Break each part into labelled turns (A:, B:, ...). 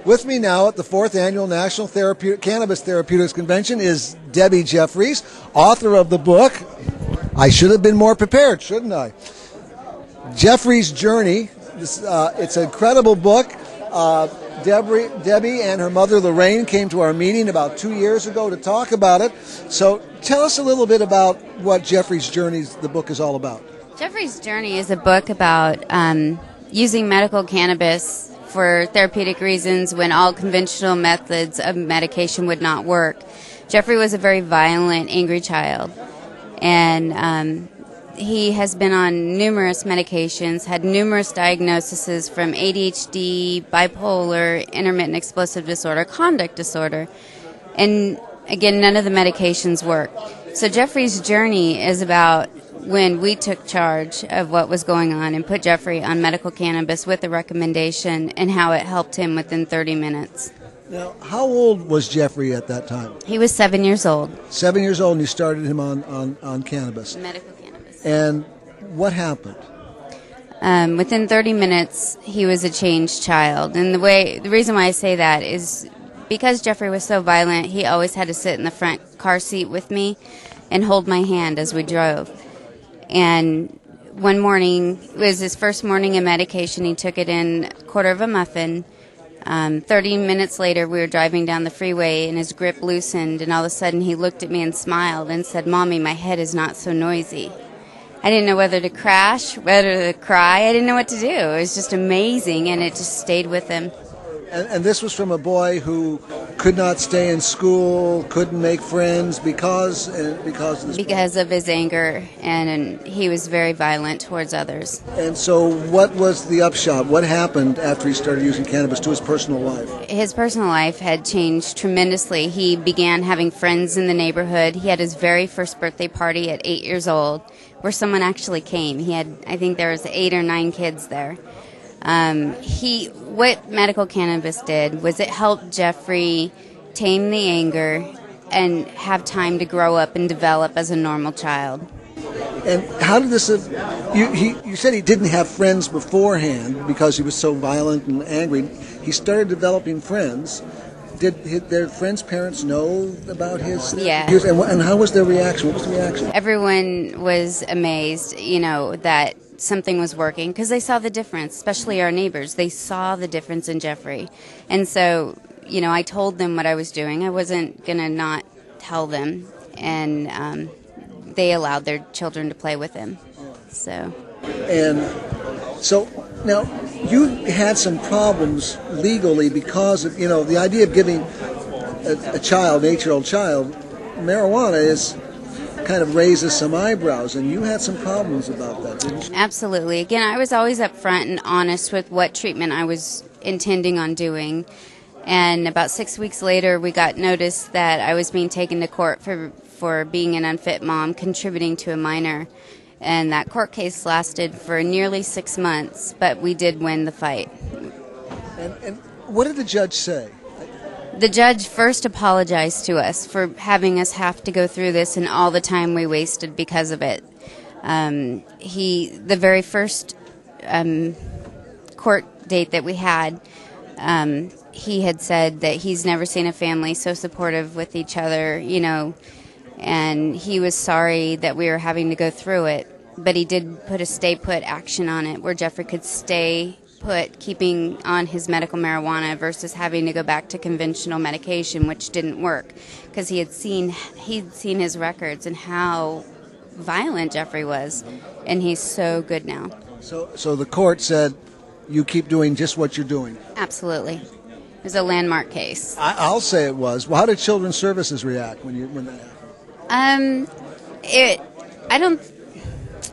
A: With me now at the 4th Annual National Cannabis Therapeutics Convention is Debbie Jeffries, author of the book, I Should Have Been More Prepared, Shouldn't I? Jeffries' Journey. It's an incredible book. Debbie and her mother Lorraine came to our meeting about 2 years ago to talk about it. So tell us a little bit about what Jeffries' Journey, the book, is all about.
B: Jeffries' Journey is a book about using medical cannabis for therapeutic reasons when all conventional methods of medication would not work. Jeffrey was a very violent, angry child, and he has been on numerous medications, had numerous diagnoses from ADHD, bipolar, intermittent explosive disorder, conduct disorder, and again, none of the medications work. So Jeffrey's journey is about when we took charge of what was going on and put Jeffrey on medical cannabis with a recommendation and how it helped him within 30 minutes.
A: Now, how old was Jeffrey at that time?
B: He was 7 years old.
A: 7 years old, and you started him on cannabis.
B: Medical cannabis.
A: And what happened?
B: Within 30 minutes, he was a changed child. And the reason why I say that is because Jeffrey was so violent, he always had to sit in the front car seat with me and hold my hand as we drove. And one morning, it was his first morning of medication. He took it in a quarter of a muffin. 30 minutes later, we were driving down the freeway, and his grip loosened, and all of a sudden he looked at me and smiled and said, "Mommy, my head is not so noisy." I didn't know whether to crash, whether to cry. I didn't know what to do. It was just amazing, and it just stayed with him.
A: And this was from a boy who could not stay in school, couldn't make friends because of this.
B: Because of his anger, and he was very violent towards others.
A: And so what was the upshot? What happened after he started using cannabis to his personal life?
B: His personal life had changed tremendously. He began having friends in the neighborhood. He had his very first birthday party at 8 years old, where someone actually came. He had, I think there was 8 or 9 kids there. What medical cannabis did was it helped Jeffrey tame the anger and have time to grow up and develop as a normal child.
A: And how did this? You said he didn't have friends beforehand because he was so violent and angry. He started developing friends. Did their friends' parents know about his?
B: Yeah.
A: And how was their reaction? What was the reaction?
B: Everyone was amazed, that something was working because they saw the difference, especially our neighbors. They saw the difference in Jeffrey. And so, I told them what I was doing. I wasn't going to not tell them. And they allowed their children to play with him. So
A: now, you had some problems legally because of, the idea of giving a child, an 8-year-old child, marijuana kind of raises some eyebrows, and you had some problems about that, didn't you?
B: Absolutely. Again, I was always upfront and honest with what treatment I was intending on doing. And about 6 weeks later, we got notice that I was being taken to court for being an unfit mom, contributing to a minor. And that court case lasted for nearly 6 months, but we did win the fight.
A: And what did the judge say?
B: The judge first apologized to us for having us have to go through this and all the time we wasted because of it. The very first court date that we had, he had said that he's never seen a family so supportive with each other, and he was sorry that we were having to go through it. But he did put a stay-put action on it where Jeffrey could stay put, keeping on his medical marijuana versus having to go back to conventional medication, which didn't work because he'd seen his records and how violent Jeffrey was, and he's so good now.
A: So the court said you keep doing just what you're doing.
B: Absolutely. It was a landmark case.
A: I'll say it was. Well, how did Children's Services react when that happened?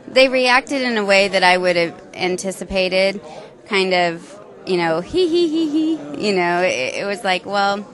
B: They reacted in a way that I would have anticipated, kind of, he. It was like, well,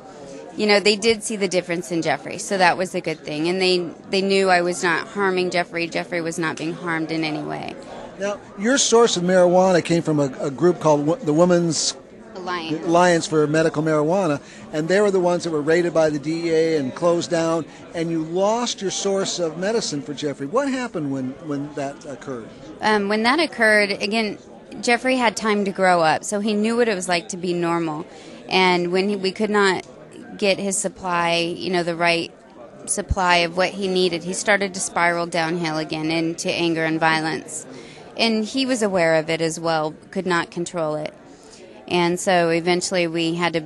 B: they did see the difference in Jeffrey, so that was a good thing. And they knew I was not harming Jeffrey. Jeffrey was not being harmed in any way.
A: Now, your source of marijuana came from a group called the Women's Alliance for Medical Marijuana, and they were the ones that were raided by the DEA and closed down, and you lost your source of medicine for Jeffrey. What happened when that occurred?
B: When that occurred, again, Jeffrey had time to grow up, so he knew what it was like to be normal. And when we could not get his supply, the right supply of what he needed, he started to spiral downhill again into anger and violence. And he was aware of it as well, could not control it. And so eventually we had to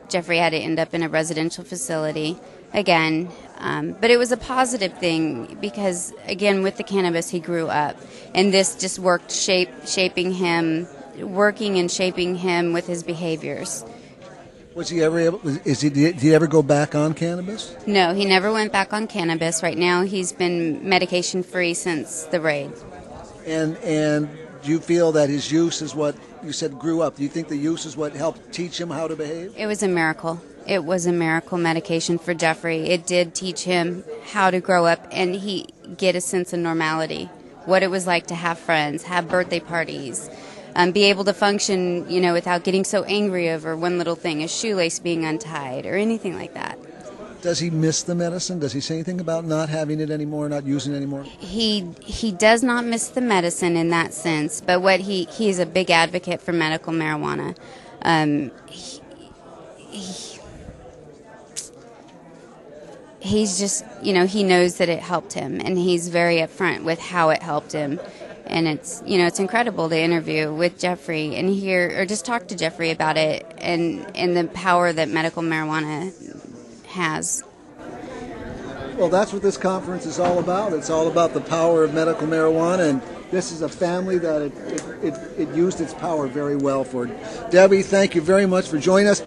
B: Jeffrey had to end up in a residential facility again. But it was a positive thing because, again, with the cannabis, he grew up. And this just worked shaping him with his behaviors.
A: Was he ever able? Did he ever go back on cannabis?
B: No, he never went back on cannabis. Right now, he's been medication free since the raid.
A: And do you feel that his use is what you said grew up? Do you think the use is what helped teach him how to behave?
B: It was a miracle. It was a miracle medication for Jeffrey. It did teach him how to grow up and he get a sense of normality, what it was like to have friends, have birthday parties. Be able to function, without getting so angry over one little thing, a shoelace being untied or anything like that.
A: Does he miss the medicine? Does he say anything about not having it anymore, not using it anymore?
B: He does not miss the medicine in that sense, but what he is a big advocate for medical marijuana. He's just, he knows that it helped him, and he's very upfront with how it helped him. And it's incredible to interview with Jeffrey and hear, or just talk to Jeffrey about it and the power that medical marijuana has.
A: Well, that's what this conference is all about. It's all about the power of medical marijuana, and this is a family that it used its power very well for. Debbie, thank you very much for joining us.